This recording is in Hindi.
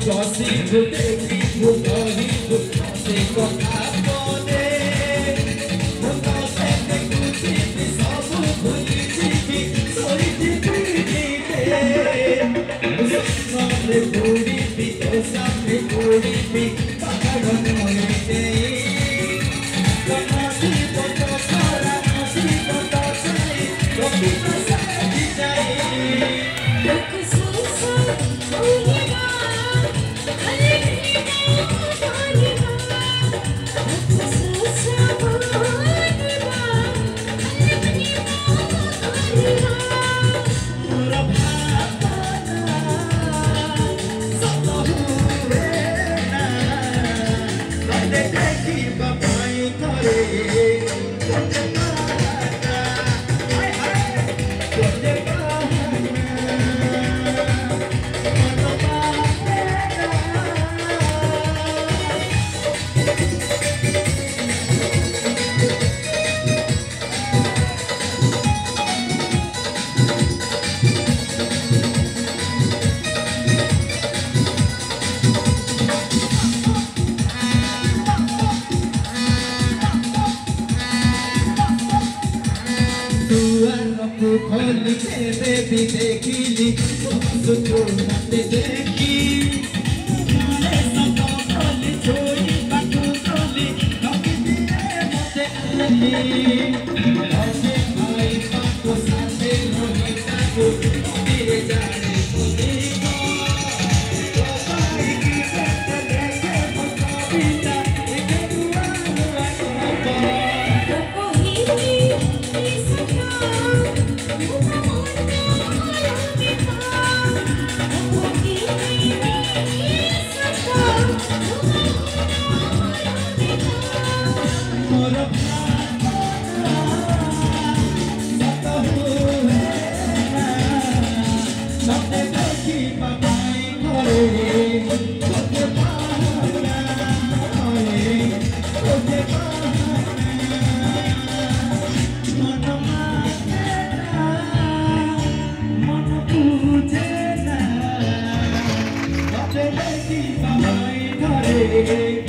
बसिबु देखिबु कहिबु से कथा मने मो तोते देखुथिबि सबु भूली जिबि सोइथिबि नीते सपने बुड़िबि तो सामने बुड़िबि पहाड़ नइते कमासी बतो सारा नसी बतो साई कभी तो साथी जाई खोली तेरे भी देखिली तो मत देखी सब खोली छोड़ी बातू खोली नकी दिए मते आली ओके भाई बातू साथे रोही ताको तेरे जाने खुदी को भाई की बात देखे मुझको बिना एक दुआ तो ही सका Hey